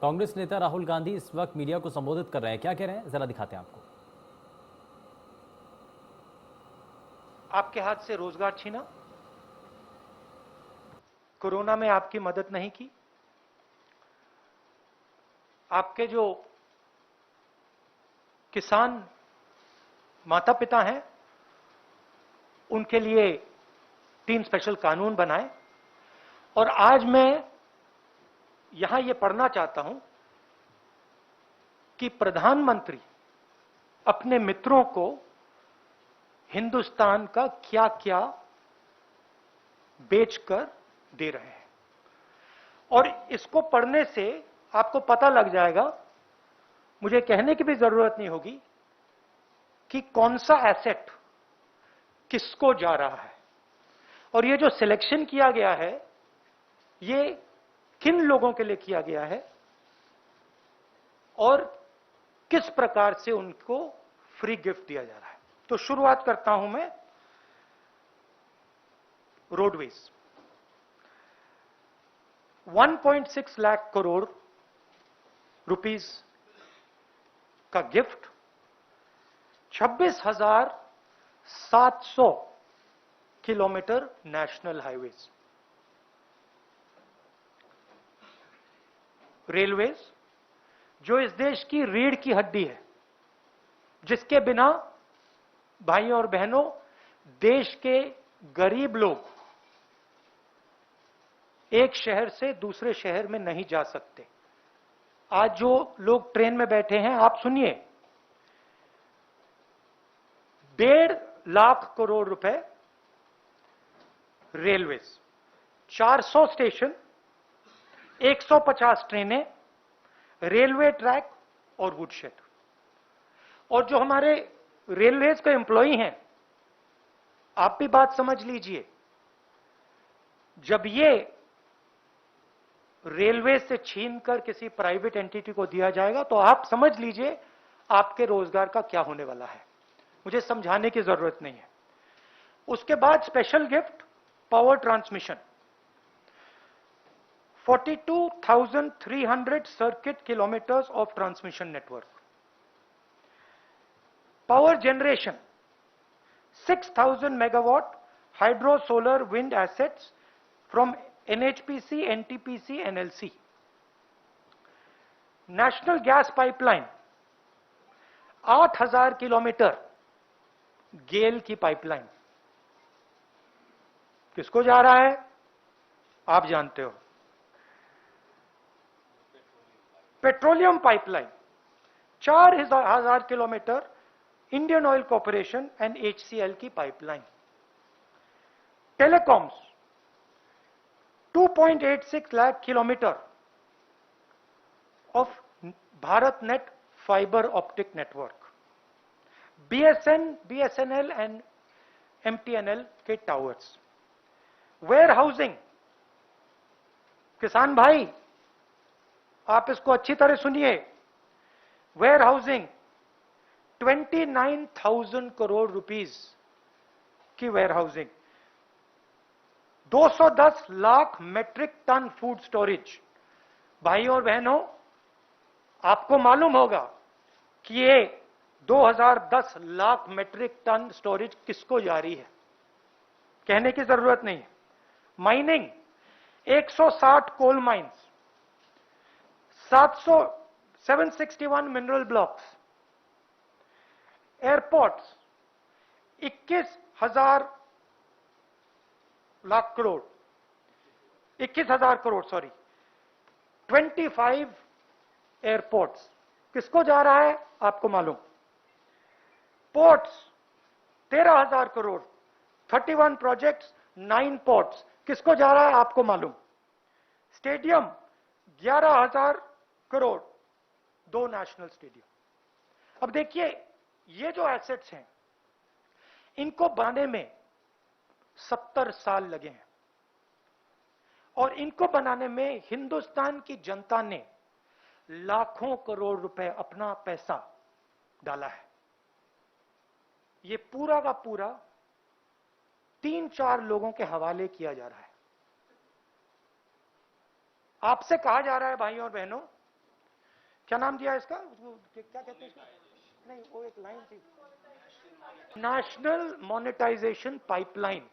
कांग्रेस नेता राहुल गांधी इस वक्त मीडिया को संबोधित कर रहे हैं, क्या कह रहे हैं जरा दिखाते हैं आपको। आपके हाथ से रोजगार छीना, कोरोना में आपकी मदद नहीं की, आपके जो किसान माता पिता हैं उनके लिए 3 स्पेशल कानून बनाए। और आज मैं यहां यह पढ़ना चाहता हूं कि प्रधानमंत्री अपने मित्रों को हिंदुस्तान का क्या क्या बेचकर दे रहे हैं। और इसको पढ़ने से आपको पता लग जाएगा, मुझे कहने की भी जरूरत नहीं होगी कि कौन सा एसेट किसको जा रहा है। और ये जो सिलेक्शन किया गया है ये किन लोगों के लिए किया गया है और किस प्रकार से उनको फ्री गिफ्ट दिया जा रहा है। तो शुरुआत करता हूं मैं रोडवेज। 1.6 लाख करोड़ रुपीस का gift, 26,700 kilometre national highways. Railways जो इस देश की रीढ़ की हड्डी है, जिसके बिना भाइयों और बहनों देश के गरीब लोग एक शहर से दूसरे शहर में नहीं जा सकते। आज जो लोग ट्रेन में बैठे हैं, आप सुनिए, 1.5 लाख करोड़ रुपए रेलवेज, 400 स्टेशन, 150 ट्रेनें, रेलवे ट्रैक और वुडशेड। और जो हमारे रेलवेज के एम्प्लॉई हैं, आप भी बात समझ लीजिए, जब ये रेलवे से छीनकर किसी प्राइवेट एंटिटी को दिया जाएगा तो आप समझ लीजिए आपके रोजगार का क्या होने वाला है। मुझे समझाने की जरूरत नहीं है। उसके बाद special gift power transmission, 42,300 circuit kilometres of transmission network. Power generation, 6,000 megawatt hydro solar wind assets from NHPC, NTPC, NLC. National gas pipeline, 8,000 kilometre GAIL की पाइपलाइन। किसको जा रहा है आप जानते हो। Petroleum pipeline, 4,000 kilometre Indian oil corporation and HCL की pipeline. Telecoms, 2.86 lakh kilometre of Bharat net fibre optic network. BSNL एंड MTNL के टावर्स। वेयर हाउसिंग, किसान भाई आप इसको अच्छी तरह सुनिए, वेयर हाउसिंग 29,000 करोड़ रुपीस की warehousing. 210 lakh metric tonne food storage. भाइयों और बहनों, आपको मालूम होगा कि ये 2010 लाख मेट्रिक टन स्टोरेज किसको जारी है, कहने की जरूरत नहीं है। Mining, 160 coal mines, 761 mineral blocks. Airports, 21,000 crore, 25 airports. किसको जा रहा है आपको मालूम। Ports, 13,000 crore, 31 projects, 9 ports. किसको जा रहा है आपको मालूम। Stadium, 11,000 crore, 2 national stadium. अब देखिए, ये जो एसेट्स हैं इनको बनाने में 70 साल लगे हैं और इनको बनाने में हिंदुस्तान की जनता ने लाखों करोड़ रुपए अपना पैसा डाला है। ये पूरा का पूरा 3-4 लोगों के हवाले किया जा रहा है। आपसे कहा जा रहा है भाइयों और बहनों क्या नाम दिया इसका, क्या कहते हैं इसका, नहीं वो एक लाइन थी, नेशनल मोनेटाइजेशन पाइपलाइन।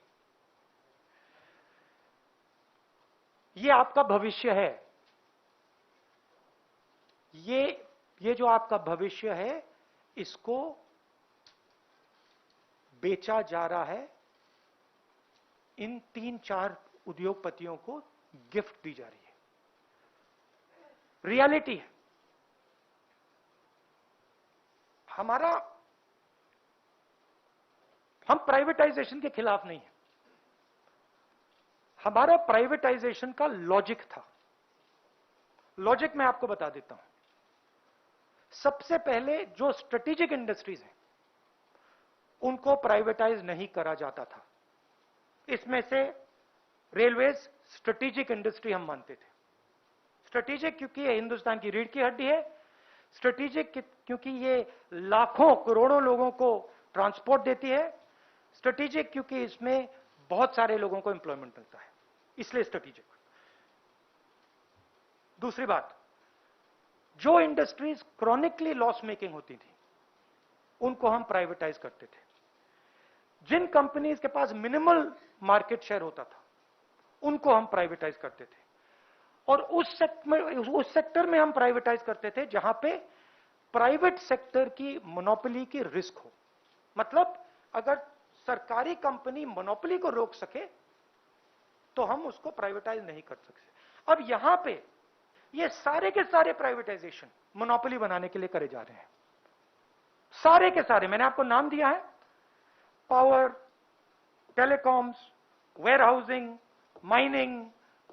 ये आपका भविष्य है, ये जो आपका भविष्य है, इसको बेचा जा रहा है, इन 3-4 उद्योगपतियों को गिफ्ट दी जा रही है, रियलिटी है। हम प्राइवेटाइजेशन के खिलाफ नहीं है, हमारा प्राइवेटाइजेशन का लॉजिक था। लॉजिक मैं आपको बता देता हूं। सबसे पहले जो स्ट्रेटेजिक इंडस्ट्रीज हैं उनको प्राइवेटाइज नहीं करा जाता था। इसमें से रेलवेज स्ट्रेटेजिक इंडस्ट्री हम मानते थे। स्ट्रेटेजिक क्योंकि ये हिंदुस्तान की रीढ़ की हड्डी है, स्ट्रेटेजिक क्योंकि ये लाखों करोड़ों लोगों को ट्रांसपोर्ट देती है, स्ट्रेटेजिक क्योंकि इसमें बहुत सारे लोगों को एम्प्लॉयमेंट मिलता है, इसलिए स्ट्रेटेजिक। दूसरी बात, जो इंडस्ट्रीज क्रॉनिकली लॉस मेकिंग होती थी उनको हम प्राइवेटाइज करते थे। जिन कंपनीज के पास मिनिमल मार्केट शेयर होता था उनको हम प्राइवेटाइज करते थे, और उस सेक्टर में हम प्राइवेटाइज करते थे जहां पे प्राइवेट सेक्टर की मोनोपोली की रिस्क हो। मतलब अगर सरकारी कंपनी मोनोपोली को रोक सके तो हम उसको प्राइवेटाइज नहीं कर सकते। अब यहां पे ये सारे के सारे प्राइवेटाइजेशन मोनोपोली बनाने के लिए करे जा रहे हैं, सारे के सारे। मैंने आपको नाम दिया है, power, telecoms, warehousing, mining,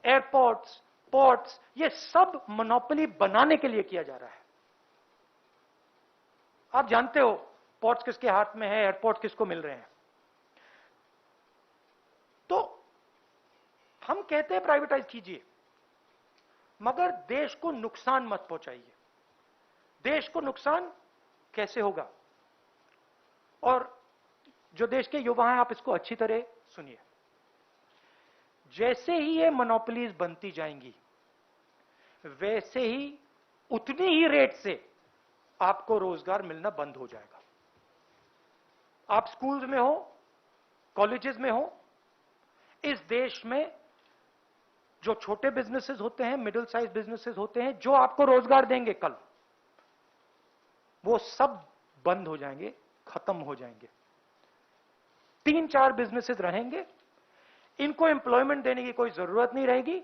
airports, ports, ये सब मोनोपोली बनाने के लिए किया जा रहा है। आप जानते हो पोर्ट्स किसके हाथ में है, एयरपोर्ट किसको मिल रहे हैं। तो हम कहते हैं प्राइवेटाइज कीजिए, मगर देश को नुकसान मत पहुंचाइए। देश को नुकसान कैसे होगा, और जो देश के युवा हैं आप इसको अच्छी तरह सुनिए। जैसे ही ये मोनोपोलीज बनती जाएंगी वैसे ही उतनी ही रेट से आपको रोजगार मिलना बंद हो जाएगा। आप स्कूल्स में हो, कॉलेजेस में हो, इस देश में जो छोटे बिजनेसेस होते हैं, मिडिल साइज बिजनेसेस होते हैं, जो आपको रोजगार देंगे कल, वो सब बंद हो जाएंगे, खत्म हो जाएंगे। 3-4 बिजनेसेस रहेंगे, इनको एम्प्लॉयमेंट देने की कोई जरूरत नहीं रहेगी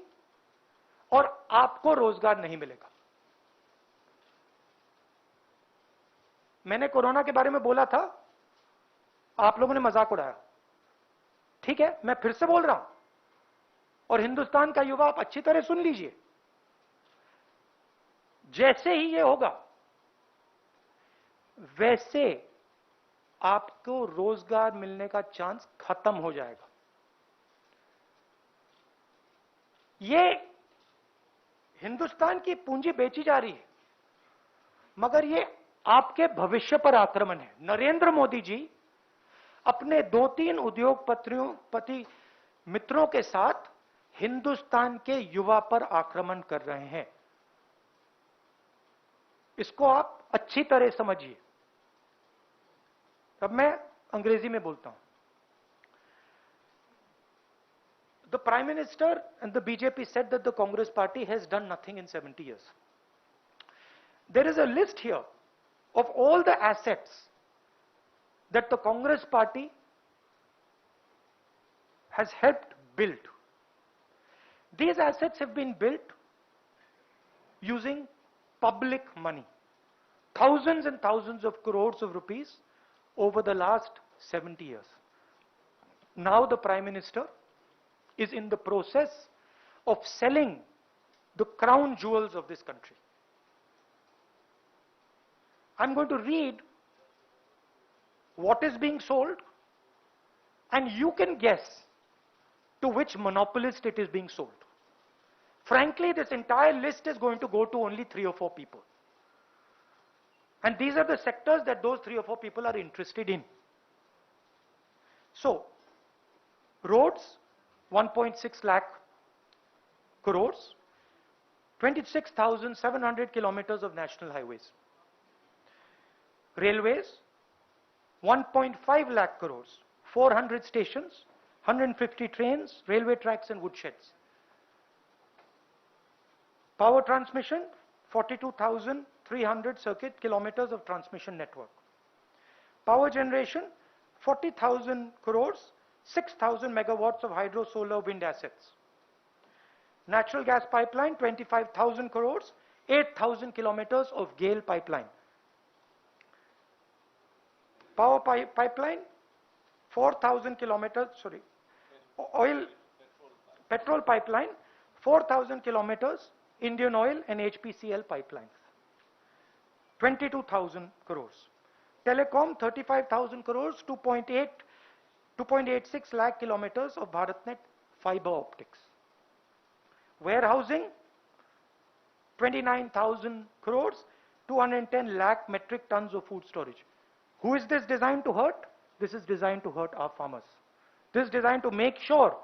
और आपको रोजगार नहीं मिलेगा। मैंने कोरोना के बारे में बोला था, आप लोगों ने मजाक उड़ाया, ठीक है, मैं फिर से बोल रहा हूं, और हिंदुस्तान का युवा आप अच्छी तरह सुन लीजिए। जैसे ही ये होगा वैसे आपको रोजगार मिलने का चांस खत्म हो जाएगा। ये हिंदुस्तान की पूंजी बेची जा रही है, मगर ये आपके भविष्य पर आक्रमण है। नरेंद्र मोदी जी अपने 2-3 उद्योगपति मित्रों के साथ हिंदुस्तान के युवा पर आक्रमण कर रहे हैं। इसको आप अच्छी तरह समझिए। अब मैं अंग्रेजी में बोलता हूं। The Prime Minister and the BJP said that the Congress party has done nothing in 70 years. There is a list here of all the assets that the Congress party has helped build. These assets have been built using public money, thousands and thousands of crores of rupees over the last 70 years. Now the Prime Minister is in the process of selling the crown jewels of this country. I'm going to read what is being sold, and you can guess to which monopolist it is being sold. Frankly, this entire list is going to go to only 3 or 4 people. And these are the sectors that those 3 or 4 people are interested in. So, roads, 1.6 lakh crores, 26,700 kilometers of national highways. Railways, 1.5 lakh crores, 400 stations, 150 trains, railway tracks and woodsheds. Power transmission, 42,300 circuit kilometers of transmission network. Power generation, 40,000 crores, 6,000 megawatts of hydro, solar, wind assets. Natural gas pipeline, 25,000 crores, 8,000 kilometers of GAIL pipeline. Power pipeline, 4,000 kilometers, sorry, petrol pipeline, 4,000 kilometers, Indian Oil and HPCL pipelines, 22,000 crores. Telecom, 35,000 crores, 2.86 lakh kilometers of BharatNet fiber optics. Warehousing, 29,000 crores, 210 lakh metric tons of food storage. Who is this designed to hurt? This is designed to hurt our farmers. This is designed to make sure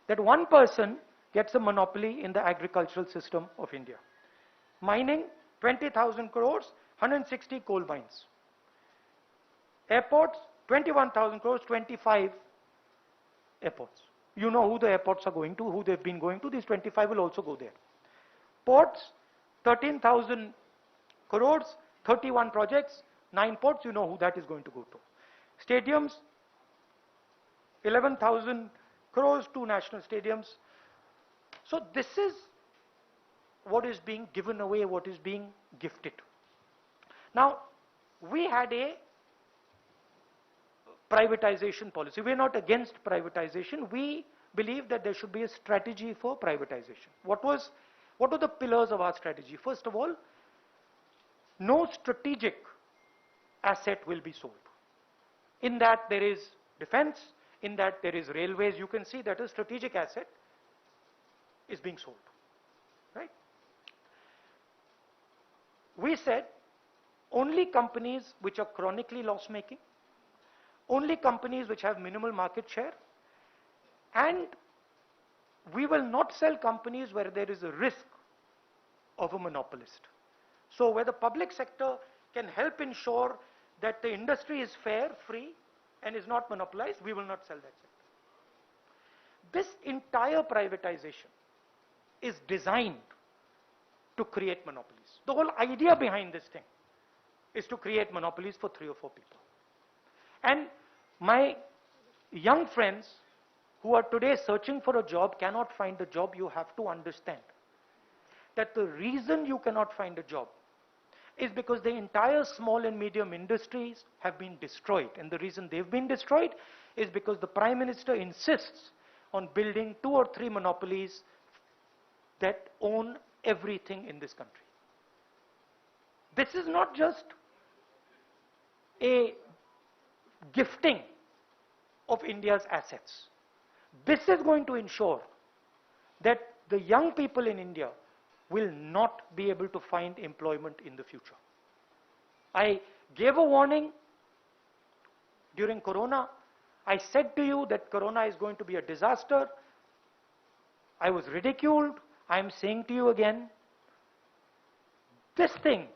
that one person gets a monopoly in the agricultural system of India. Mining, 20,000 crores, 160 coal mines. Airports, 21,000 crores, 25 airports. You know who the airports are going to, who they've been going to. These 25 will also go there. Ports, 13,000 crores, 31 projects, 9 ports. You know who that is going to go to. Stadiums, 11,000 crores, 2 national stadiums. So this is what is being given away, what is being gifted. Now, we had a privatization policy. We're not against privatization. We believe that there should be a strategy for privatization. What were the pillars of our strategy? First of all, no strategic asset will be sold. In that there is defense, in that there is railways. You can see that a strategic asset is being sold, right? We said only companies which are chronically loss-making, only companies which have minimal market share, and we will not sell companies where there is a risk of a monopolist. So where the public sector can help ensure that the industry is fair, free, and is not monopolized, we will not sell that sector. This entire privatization is designed to create monopolies. The whole idea behind this thing is to create monopolies for 3 or 4 people. And my young friends who are today searching for a job cannot find a job. You have to understand that the reason you cannot find a job is because the entire small and medium industries have been destroyed. And the reason they've been destroyed is because the Prime Minister insists on building 2 or 3 monopolies that own everything in this country. This is not just a gifting of India's assets. This is going to ensure that the young people in India will not be able to find employment in the future. I gave a warning during Corona. I said to you that Corona is going to be a disaster. I was ridiculed. I am saying to you again, this thing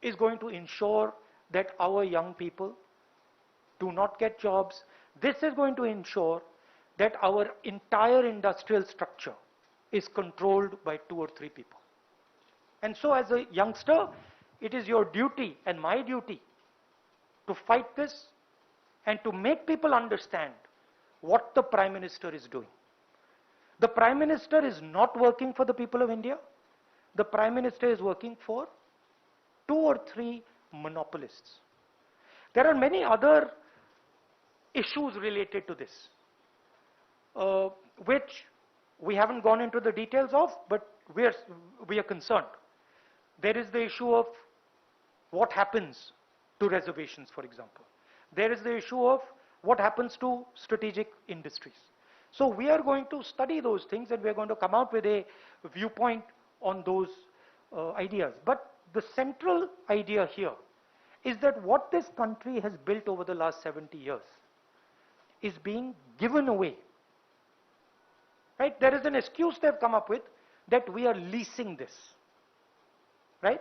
is going to ensure that our young people do not get jobs. This is going to ensure that our entire industrial structure is controlled by 2 or 3 people. And so as a youngster, it is your duty and my duty to fight this and to make people understand what the Prime Minister is doing. The Prime Minister is not working for the people of India. The Prime Minister is working for 2 or 3 monopolists. There are many other issues related to this, which we haven't gone into the details of, but we are concerned. There is the issue of what happens to reservations, for example. There is the issue of what happens to strategic industries. So we are going to study those things and we are going to come out with a viewpoint on those ideas. But the central idea here is that what this country has built over the last 70 years is being given away. Right? There is an excuse they've come up with that we are leasing this, right?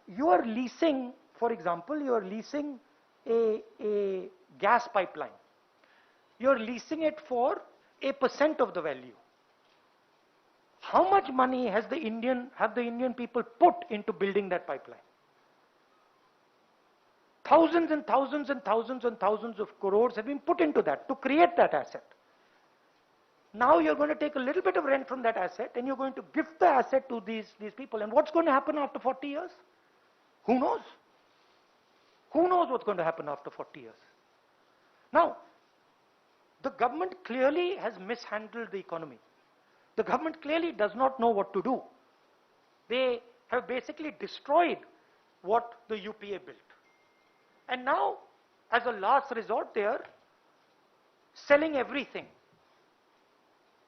You are leasing, for example, you are leasing a gas pipeline. You are leasing it for a % of the value. How much money have the Indian people put into building that pipeline? Thousands and thousands and thousands and thousands of crores have been put into that to create that asset. Now you're going to take a little bit of rent from that asset and you're going to gift the asset to these people. And what's going to happen after 40 years? Who knows? Who knows what's going to happen after 40 years? Now, the government clearly has mishandled the economy. The government clearly does not know what to do. They have basically destroyed what the UPA built. And now, as a last resort, they are selling everything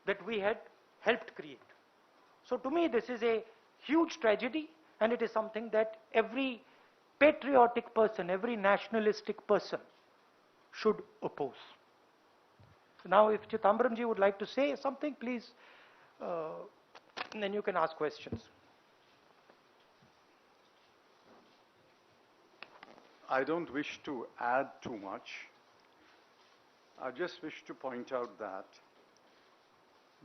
that we had helped create. So to me, this is a huge tragedy, and it is something that every patriotic person, every nationalistic person should oppose. So now if Chidambaramji would like to say something, please, and then you can ask questions. I don't wish to add too much. I just wish to point out that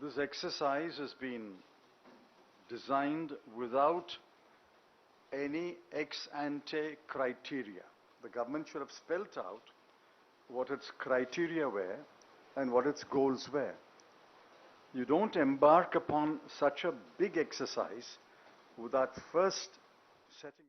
this exercise has been designed without any ex-ante criteria. The government should have spelt out what its criteria were and what its goals were. You don't embark upon such a big exercise without first setting